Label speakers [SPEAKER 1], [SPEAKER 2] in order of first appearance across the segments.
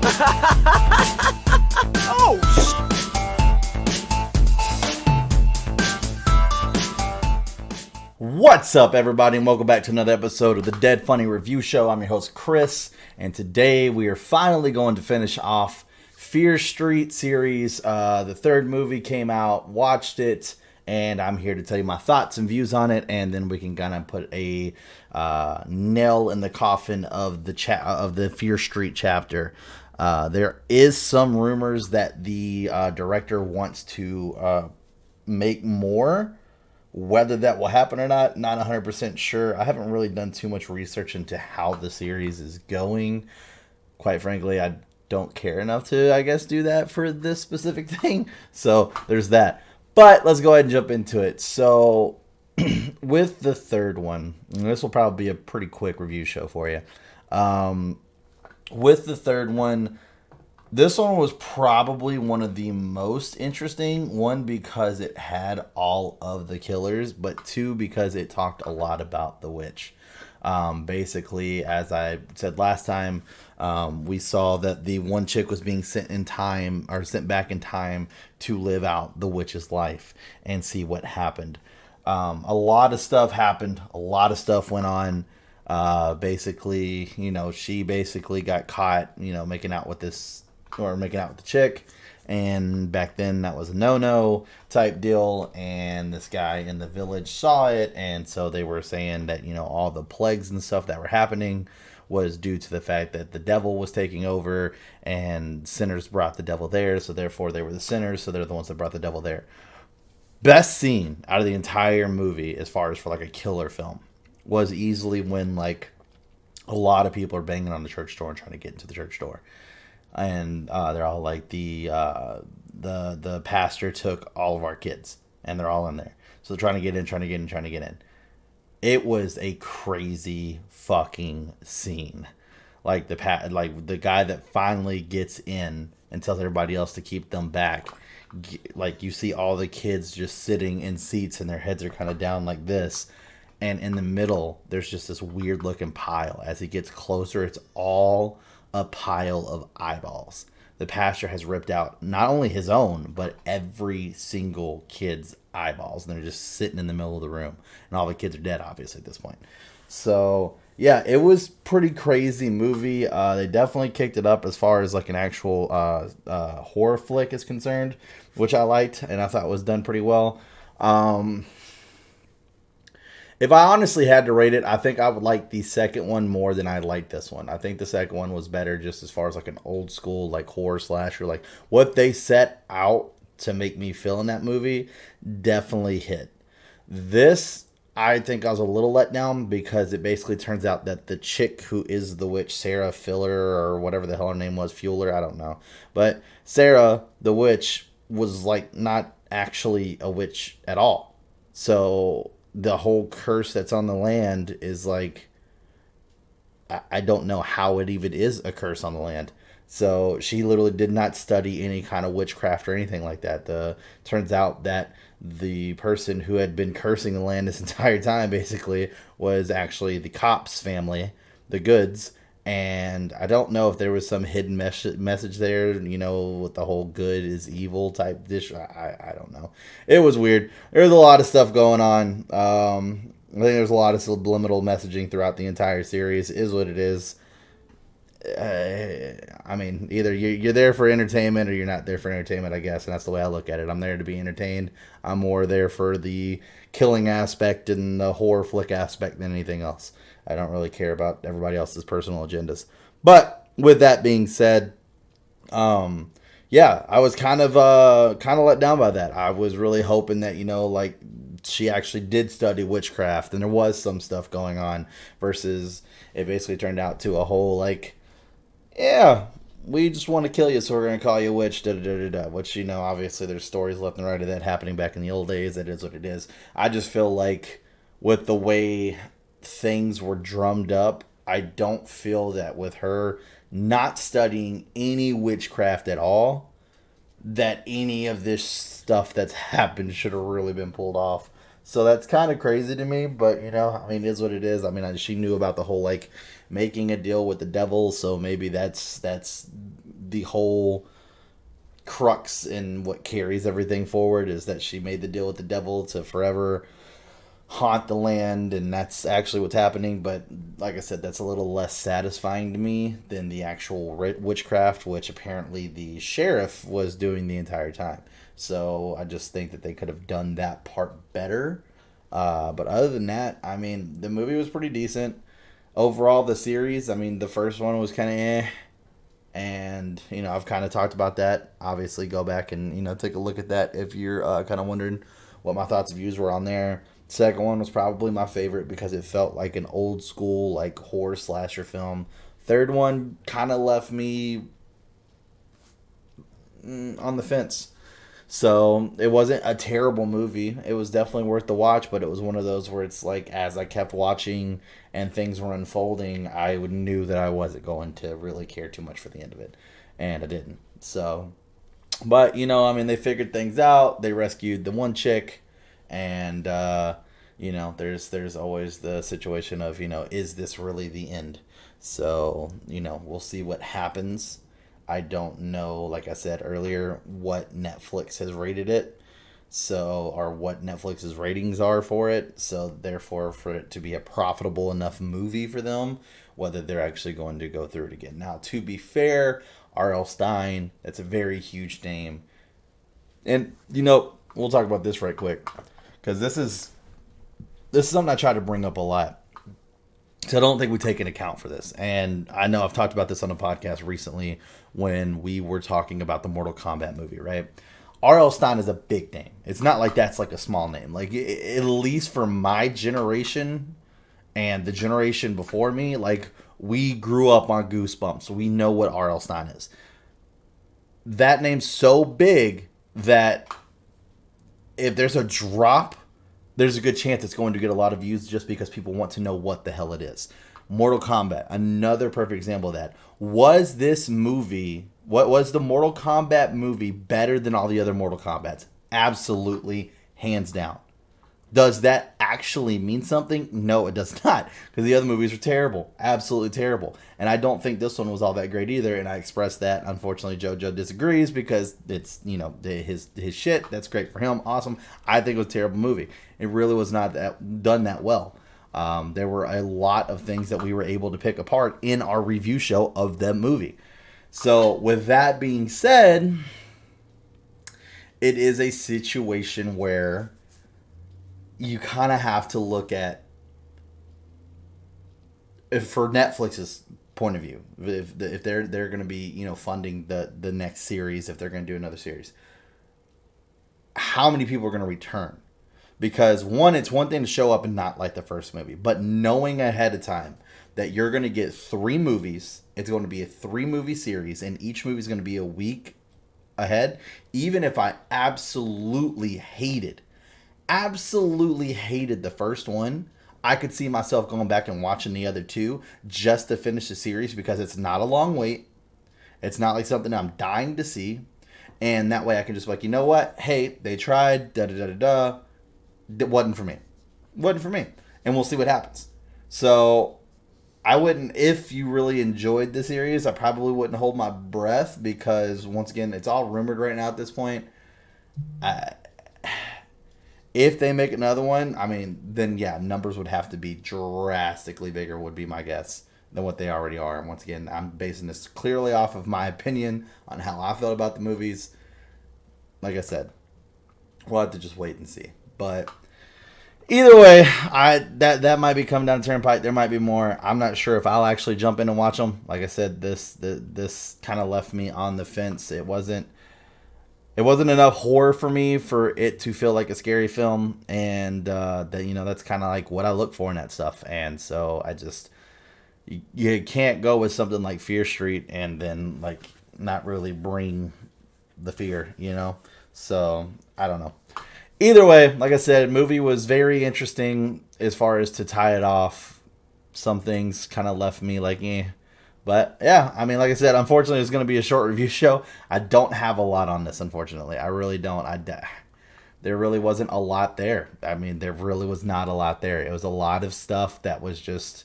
[SPEAKER 1] Oh, What's up, everybody, and welcome back to another episode of the Dead Funny Review Show. I'm your host, Chris, and today we are finally going to finish off Fear Street series. The third movie came out, watched it, and I'm here to tell you my thoughts and views on it, and then we can kind of put a nail in the coffin of the Fear Street chapter. There is some rumors that the director wants to make more. Whether that will happen or not 100% sure. I haven't really done too much research into how the series is going. Quite frankly, I don't care enough to, I guess, do that for this specific thing. So there's that. But let's go ahead and jump into it. So with the third one, and this will probably be a pretty quick review show for you. With the third one, this one was probably one of the most interesting. One, because it had all of the killers, but two, because it talked a lot about the witch. Basically, as I said last time, we saw that the one chick was being sent back in time to live out the witch's life and see what happened. A lot of stuff happened. A lot of stuff went on. Basically, she basically got caught, making out with the chick, and back then that was a no-no type deal, and this guy in the village saw it, and so they were saying that, all the plagues and stuff that were happening was due to the fact that the devil was taking over, and sinners brought the devil there, so therefore they were the sinners, so they're the ones that brought the devil there. Best scene out of the entire movie, as far as for like a killer film, was easily when a lot of people are banging on the church door and trying to get into the church door. And they're all like, the pastor took all of our kids, and they're all in there. So they're trying to get in. It was a crazy fucking scene. Like the guy that finally gets in and tells everybody else to keep them back. Like, you see all the kids just sitting in seats, and their heads are kind of down like this. And in the middle, there's just this weird looking pile. As he gets closer, it's all a pile of eyeballs. The pastor has ripped out not only his own, but every single kid's eyeballs, and they're just sitting in the middle of the room, and all the kids are dead, obviously, at this point. So yeah, it was pretty crazy movie. They definitely kicked it up as far as like an actual horror flick is concerned, which I liked, and I thought was done pretty well. If I honestly had to rate it, I think I would like the second one more than I liked this one. I think the second one was better, just as far as like an old school like horror slasher. Like, what they set out to make me feel in that movie definitely hit. This, I think I was a little let down, because it basically turns out that the chick who is the witch, Sarah Filler, or whatever the hell her name was, Fuller, I don't know. But Sarah, the witch, was like not actually a witch at all. So the whole curse that's on the land is like, I don't know how it even is a curse on the land. So she literally did not study any kind of witchcraft or anything like that. Turns out that the person who had been cursing the land this entire time basically was actually the Cops family, the Goods. And I don't know if there was some hidden message there, with the whole good is evil type dish. I don't know. It was weird. There was a lot of stuff going on. I think there's a lot of subliminal messaging throughout the entire series. It is what it is. I mean, either you're there for entertainment or you're not there for entertainment, I guess. And that's the way I look at it. I'm there to be entertained. I'm more there for the killing aspect and the horror flick aspect than anything else. I don't really care about everybody else's personal agendas. But with that being said, yeah, I was kind of let down by that. I was really hoping that, she actually did study witchcraft and there was some stuff going on, versus it basically turned out to a whole yeah, we just want to kill you, so we're going to call you a witch, which, obviously there's stories left and right of that happening back in the old days. That is what it is. I just feel like with the way things were drummed up, I don't feel that with her not studying any witchcraft at all, that any of this stuff that's happened should have really been pulled off. So that's kind of crazy to me, but, it is what it is. I mean, she knew about the whole, making a deal with the devil, so maybe that's the whole crux and what carries everything forward is that she made the deal with the devil to forever haunt the land, and that's actually what's happening. But like I said, that's a little less satisfying to me than the actual witchcraft, which apparently the sheriff was doing the entire time. So I just think that they could have done that part better. But other than that, I mean, the movie was pretty decent. Overall, the series, I mean, the first one was kind of eh. And, I've kind of talked about that. Obviously, go back and, take a look at that if you're kind of wondering what my thoughts and views were on there. Second one was probably my favorite because it felt like an old school, like, horror slasher film. Third one kind of left me on the fence. So it wasn't a terrible movie. It was definitely worth the watch, but it was one of those where it's like as I kept watching and things were unfolding, I knew that I wasn't going to really care too much for the end of it. And I didn't. So, but, I mean, they figured things out. They rescued the one chick. And, there's always the situation of, is this really the end? So, we'll see what happens. I don't know, like I said earlier, what Netflix has rated it. So, or what Netflix's ratings are for it. So, therefore, for it to be a profitable enough movie for them, whether they're actually going to go through it again. Now, to be fair, R.L. Stine, that's a very huge name. And, we'll talk about this right quick. Because this is something I try to bring up a lot. So I don't think we take into account for this. And I know I've talked about this on a podcast recently when we were talking about the Mortal Kombat movie, right? R.L. Stine is a big name. It's not like that's like a small name. Like, at least for my generation and the generation before me, like, we grew up on Goosebumps. We know what R.L. Stine is. That name's so big that if there's a drop, there's a good chance it's going to get a lot of views just because people want to know what the hell it is. Mortal Kombat, another perfect example of that. Was this movie, what was the Mortal Kombat movie better than all the other Mortal Kombats? Absolutely, hands down. Does that actually mean something? No, it does not. Because the other movies were terrible. Absolutely terrible. And I don't think this one was all that great either. And I expressed that. Unfortunately, JoJo disagrees because it's, his shit. That's great for him. Awesome. I think it was a terrible movie. It really was not done that well. There were a lot of things that we were able to pick apart in our review show of that movie. So with that being said, it is a situation where you kind of have to look at, if for Netflix's point of view, if they're going to be funding the next series, if they're going to do another series, how many people are going to return? Because one, it's one thing to show up and not like the first movie, but knowing ahead of time that you're going to get 3 movies, it's going to be a 3-movie series, and each movie is going to be a week ahead. Even if I absolutely hated the first one, I could see myself going back and watching the other 2 just to finish the series because it's not a long wait. It's not like something I'm dying to see. And that way I can just be like, you know what? Hey, they tried, da-da-da-da-da. It wasn't for me. And we'll see what happens. So I wouldn't, if you really enjoyed the series, I probably wouldn't hold my breath because, once again, it's all rumored right now at this point. If they make another one, I mean, then yeah, numbers would have to be drastically bigger, would be my guess, than what they already are. And once again, I'm basing this clearly off of my opinion on how I felt about the movies. Like I said, we'll have to just wait and see. But either way, that might be coming down the turnpike. There might be more. I'm not sure if I'll actually jump in and watch them. Like I said, this kind of left me on the fence. It wasn't enough horror for me for it to feel like a scary film, and that's kind of like what I look for in that stuff. And so I just, you can't go with something like Fear Street and then like not really bring the fear, So I don't know. Either way, like I said, movie was very interesting as far as to tie it off. Some things kind of left me like, eh. But yeah, I mean, like I said, unfortunately, it's going to be a short review show. I don't have a lot on this, unfortunately. I really don't. There really wasn't a lot there. I mean, there really was not a lot there. It was a lot of stuff that was just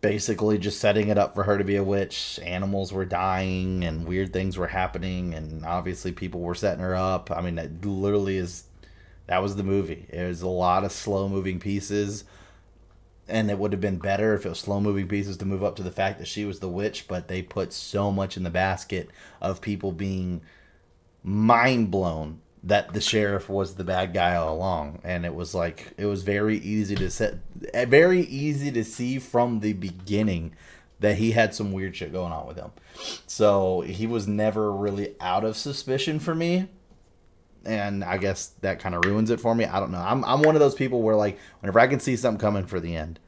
[SPEAKER 1] basically just setting it up for her to be a witch. Animals were dying and weird things were happening, and obviously people were setting her up. I mean, that was the movie. It was a lot of slow moving pieces, and it would have been better if it was slow moving pieces to move up to the fact that she was the witch, but they put so much in the basket of people being mind blown that the sheriff was the bad guy all along. And it was very easy to see from the beginning that he had some weird shit going on with him. So he was never really out of suspicion for me. And I guess that kind of ruins it for me. I don't know. I'm one of those people where, like, whenever I can see something coming for the end,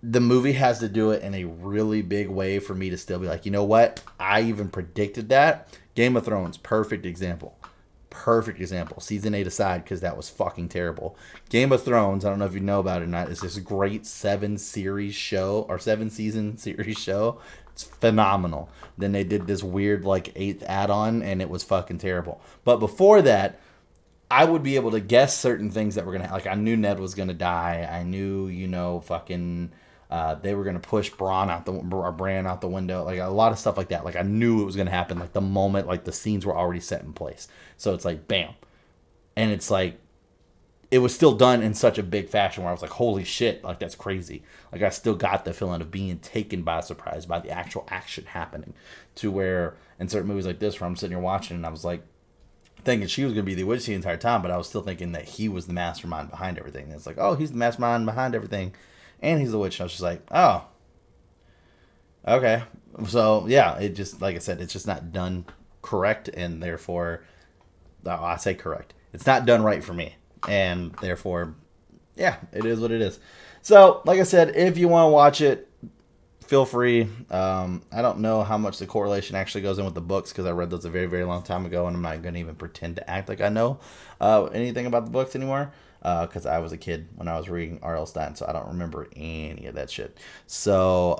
[SPEAKER 1] the movie has to do it in a really big way for me to still be like, you know what? I even predicted that. Game of Thrones, perfect example. Perfect example. Season 8 aside, because that was fucking terrible. Game of Thrones, I don't know if you know about it or not, is this great 7-season series show. It's phenomenal. Then they did this weird, like, 8th add-on, and it was fucking terrible. But before that, I would be able to guess certain things that were going to... Like, I knew Ned was going to die. I knew, fucking... they were going to push Bran out the window. Like, a lot of stuff like that. Like, I knew it was going to happen, like, the moment, like, the scenes were already set in place. So it's like, bam. And it's like... It was still done in such a big fashion where I was like, holy shit, like, that's crazy. Like, I still got the feeling of being taken by surprise by the actual action happening. To where, in certain movies like this, where I'm sitting here watching and I was like, thinking she was going to be the witch the entire time, but I was still thinking that he was the mastermind behind everything. And it's like, oh, he's the mastermind behind everything, and he's the witch. And I was just like, oh, okay. So, yeah, it just, like I said, it's just not done correct, and therefore, I say correct. It's not done right for me. And therefore, yeah, it is what it is. So, like I said, if you want to watch it, feel free. I don't know how much the correlation actually goes in with the books, because I read those a very, very long time ago, and I'm not going to even pretend to act like I know anything about the books anymore, because I was a kid when I was reading R.L. Stein, so I don't remember any of that shit. So,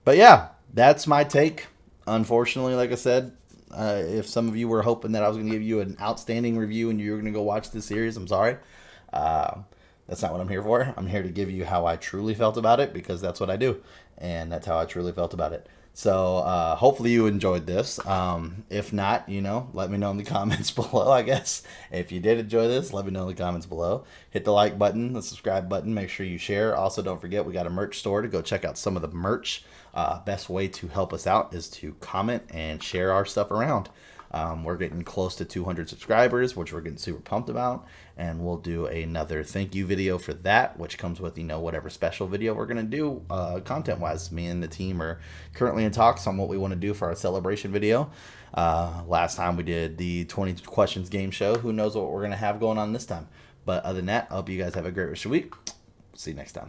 [SPEAKER 1] but yeah, that's my take. Unfortunately, like I said, if some of you were hoping that I was going to give you an outstanding review and you were going to go watch this series, I'm sorry. That's not what I'm here for. I'm here to give you how I truly felt about it, because that's what I do. And that's how I truly felt about it. So hopefully you enjoyed this. If not, let me know in the comments below, I guess. If you did enjoy this, let me know in the comments below. Hit the like button, the subscribe button. Make sure you share. Also, don't forget, we got a merch store to go check out some of the merch. Best way to help us out is to comment and share our stuff around. We're getting close to 200 subscribers, which we're getting super pumped about. And we'll do another thank you video for that, which comes with, whatever special video we're going to do content-wise. Me and the team are currently in talks on what we want to do for our celebration video. Last time we did the 20 questions game show. Who knows what we're going to have going on this time. But other than that, I hope you guys have a great rest of your week. See you next time.